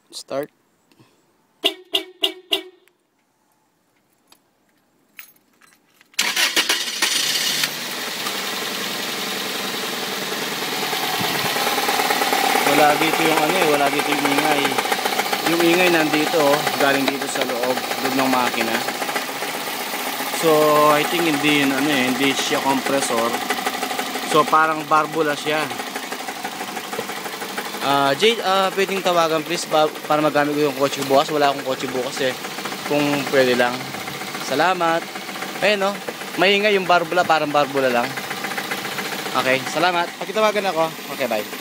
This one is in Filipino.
Start. Wala dito yung ano eh, wala dito yung ingay. Yung ingay nandito, galing dito sa loob ng makina. So, I think hindi yun ano eh, hindi siya compressor. So, parang barbula siya. Jade, pwedeng tawagan please para magamit ko yung kotse bukas. Wala akong kotse bukas eh. Kung pwede lang. Salamat. Ayun no, maingay yung barbula, parang barbula lang. Okay, salamat. Pakitawagan ako. Okay, bye.